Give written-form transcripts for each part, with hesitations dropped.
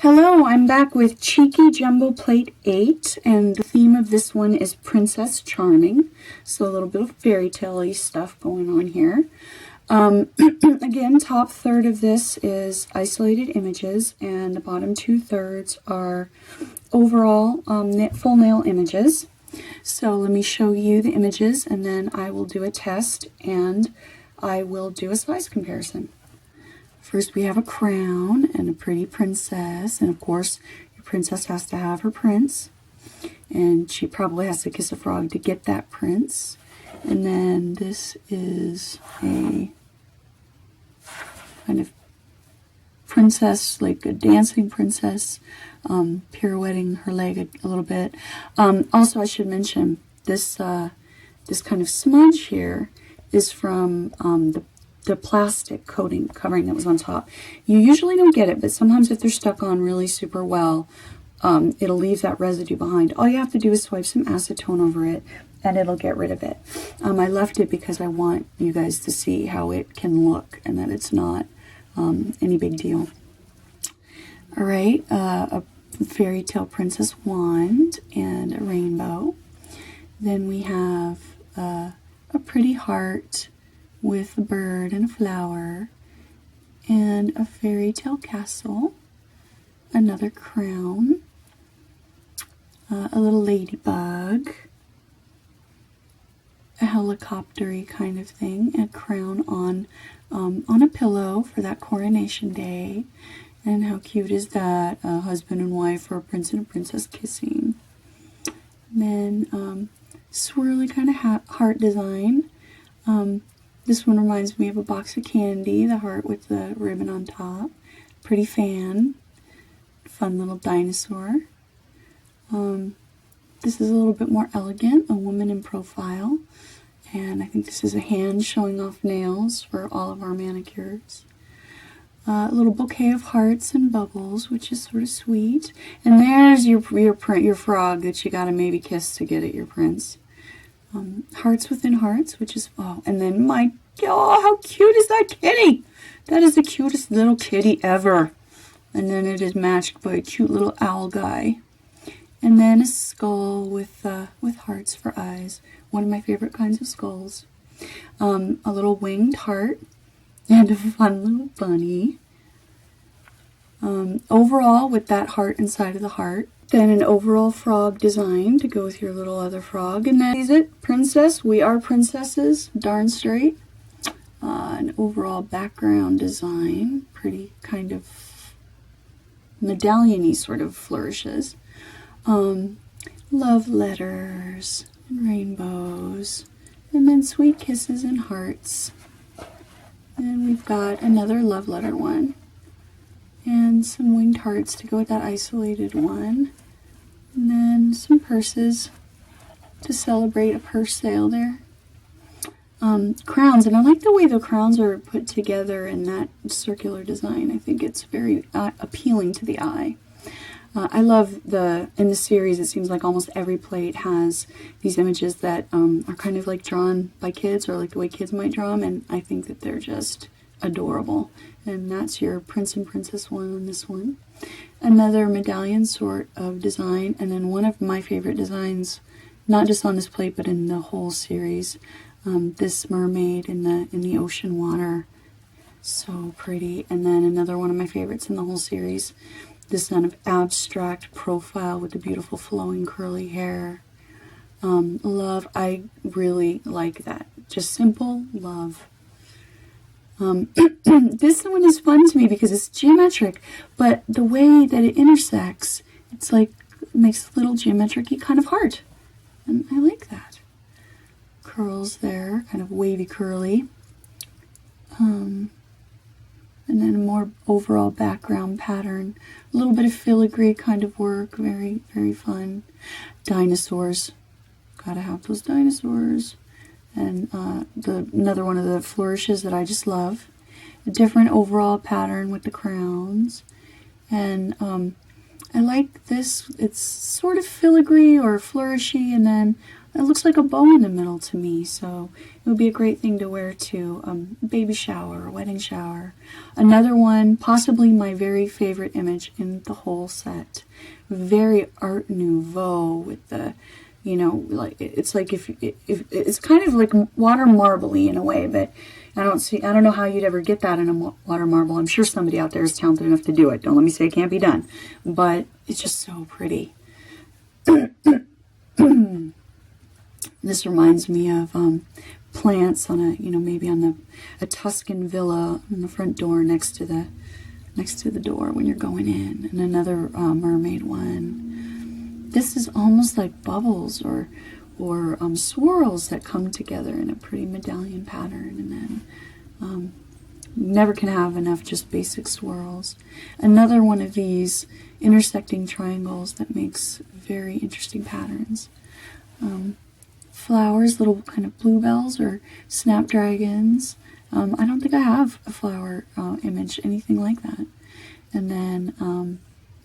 Hello, I'm back with Cheeky Jumbo Plate 8, and the theme of this one is Princess Charming. So a little bit of fairy tale-y stuff going on here. Again, top third of this is isolated images, and the bottom 2/3 are overall full nail images. So let me show you the images, and then I will do a test, and I will do a size comparison. First we have a crown and a pretty princess, and of course your princess has to have her prince, and she probably has to kiss a frog to get that prince. And then this is a kind of princess, like a dancing princess, pirouetting her leg a little bit. Also, I should mention this this kind of smudge here is from the plastic covering that was on top. You usually don't get it, but sometimes if they're stuck on really super well, it'll leave that residue behind. All you have to do is swipe some acetone over it, and it'll get rid of it. I left it because I want you guys to see how it can look, and that it's not any big deal. All right, a fairy tale princess wand and a rainbow. Then we have a pretty heart with a bird and a flower, and a fairy tale castle, another crown, a little ladybug, a helicopter-y kind of thing, a crown on a pillow for that coronation day. And how cute is that? A husband and wife, or a prince and a princess kissing. And then swirly kind of heart design. This one reminds me of a box of candy, the heart with the ribbon on top. Pretty fan. Fun little dinosaur. This is a little bit more elegant, a woman in profile. And I think this is a hand showing off nails for all of our manicures. A little bouquet of hearts and bubbles, which is sort of sweet. And there's your frog that you gotta maybe kiss to get at your prince. Hearts within hearts, which is, oh, and then how cute is that kitty? That is the cutest little kitty ever. And then it is matched by a cute little owl guy. And then a skull with hearts for eyes. One of my favorite kinds of skulls. A little winged heart and a fun little bunny. Overall, with that heart inside of the heart. Then an overall frog design to go with your little other frog. And then is it, princess. We are princesses, darn straight. An overall background design, pretty kind of medallion-y sort of flourishes. Love letters and rainbows, and then sweet kisses and hearts. And we've got another love letter one, and some winged hearts to go with that isolated one. And then some purses to celebrate a purse sale there. Crowns, and I like the way the crowns are put together in that circular design. I think it's very appealing to the eye. I love in the series, it seems like almost every plate has these images that are kind of like drawn by kids, or like the way kids might draw them, and I think that they're just adorable. And that's your prince and princess one on this one. Another medallion sort of design, and then one of my favorite designs, not just on this plate but in the whole series, this mermaid in the ocean water. So pretty. And then another one of my favorites in the whole series, this kind of abstract profile with the beautiful flowing curly hair. Love. I really like that. Just simple love. This one is fun to me because it's geometric, but the way that it intersects, it's like, it makes a little geometric-y kind of heart. And I like that. Curls there, kind of wavy curly. And then a more overall background pattern. A little bit of filigree kind of work, very, very fun. Dinosaurs. Gotta have those dinosaurs. And another one of the flourishes that I just love. A different overall pattern with the crowns. And I like this. It's sort of filigree or flourishy, and then it looks like a bow in the middle to me, so it would be a great thing to wear to a baby shower or wedding shower. Another one, possibly my very favorite image in the whole set. Very Art Nouveau with the, you know, like it's like if it's kind of like water marbly in a way, but I don't know how you'd ever get that in a water marble. I'm sure somebody out there is talented enough to do it. Don't let me say it can't be done, but it's just so pretty. This reminds me of plants on a, you know, maybe on a Tuscan villa on the front door next to the door when you're going in, and another mermaid one. This is almost like bubbles or swirls that come together in a pretty medallion pattern, and then never can have enough just basic swirls. Another one of these intersecting triangles that makes very interesting patterns. Flowers, little kind of bluebells or snapdragons. I don't think I have a flower image, anything like that. And then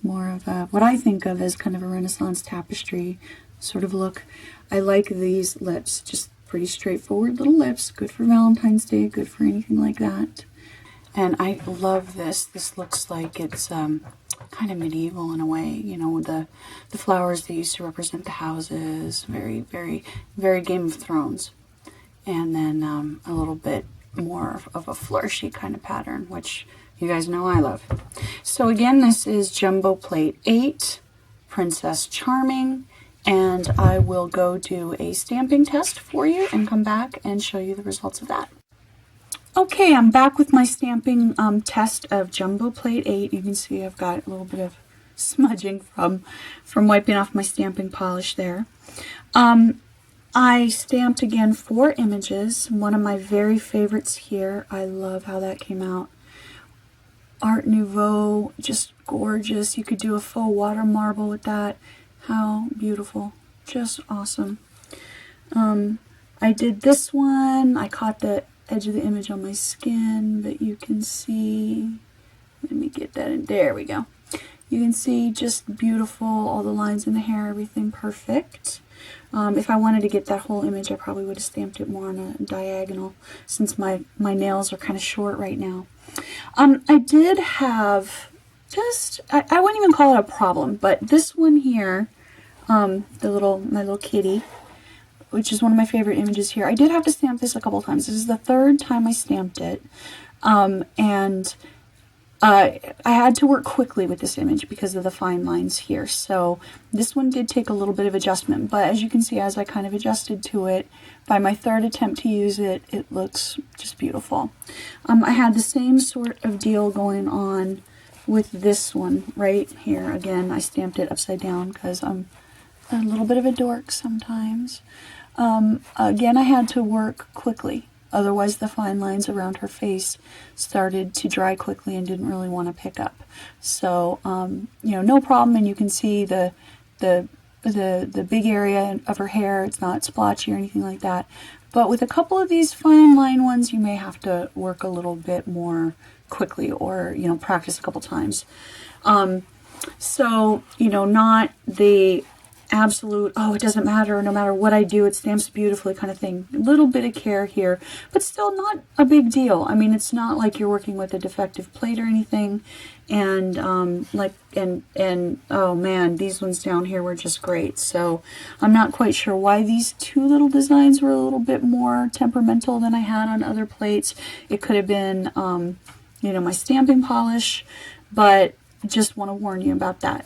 more of what I think of as kind of a Renaissance tapestry sort of look. I like these lips, just pretty straightforward little lips, good for Valentine's Day, good for anything like that. And I love this. This looks like it's kind of medieval in a way, you know, the flowers that used to represent the houses, very, very, very Game of Thrones. And then a little bit more of a flourishy kind of pattern, which you guys know I love. So again, this is Jumbo Plate 8, Princess Charming, and I will go do a stamping test for you and come back and show you the results of that. Okay, I'm back with my stamping test of Jumbo Plate 8. You can see I've got a little bit of smudging from wiping off my stamping polish there. I stamped again 4 images. One of my very favorites here. I love how that came out. Art Nouveau, just gorgeous. You could do a faux water marble with that. How beautiful. Just awesome. I did this one. I caught the edge of the image on my skin, but you can see, let me get that in, there we go. You can see just beautiful, all the lines in the hair, everything perfect. If I wanted to get that whole image, I probably would have stamped it more on a diagonal, since my nails are kind of short right now. I did have just, I wouldn't even call it a problem, but this one here, my little kitty, which is one of my favorite images here. I did have to stamp this a couple times. This is the 3rd time I stamped it. And I had to work quickly with this image because of the fine lines here. So this one did take a little bit of adjustment. But as you can see, as I kind of adjusted to it, by my 3rd attempt to use it, it looks just beautiful. I had the same sort of deal going on with this one right here. Again, I stamped it upside down because I'm a little bit of a dork sometimes. Again, I had to work quickly, otherwise the fine lines around her face started to dry quickly and didn't really want to pick up. So, you know, no problem, and you can see the big area of her hair. It's not splotchy or anything like that. But with a couple of these fine line ones, you may have to work a little bit more quickly, or, you know, practice a couple times. So, you know, not the absolute, oh, it doesn't matter, no matter what I do, it stamps beautifully kind of thing. A little bit of care here, but still not a big deal. I mean, it's not like you're working with a defective plate or anything. And oh man, these ones down here were just great. So I'm not quite sure why these 2 little designs were a little bit more temperamental than I had on other plates. It could have been, you know, my stamping polish, but just want to warn you about that.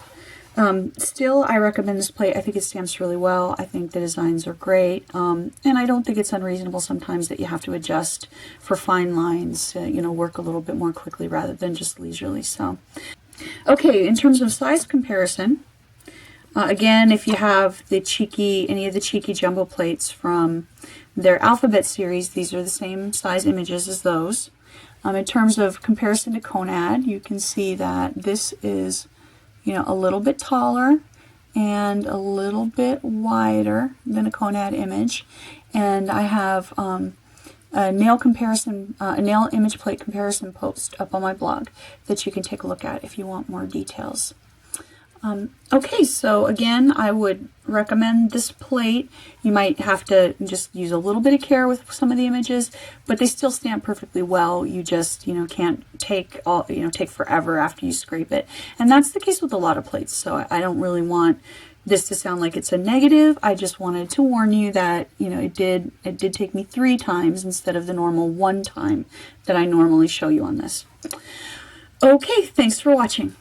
Still, I recommend this plate. I think it stamps really well. I think the designs are great. And I don't think it's unreasonable sometimes that you have to adjust for fine lines, you know, work a little bit more quickly rather than just leisurely. So, okay, in terms of size comparison, again, if you have any of the cheeky jumbo plates from their alphabet series, these are the same size images as those. In terms of comparison to Konad, you can see that this is, you know, a little bit taller and a little bit wider than a Konad image. And I have a nail image plate comparison post up on my blog that you can take a look at if you want more details. Okay, so again, I would recommend this plate. You might have to just use a little bit of care with some of the images, but they still stamp perfectly well. You just, can't take take forever after you scrape it. And that's the case with a lot of plates. So I don't really want this to sound like it's a negative. I just wanted to warn you that, it did take me 3 times instead of the normal 1 time that I normally show you on this. Okay, thanks for watching.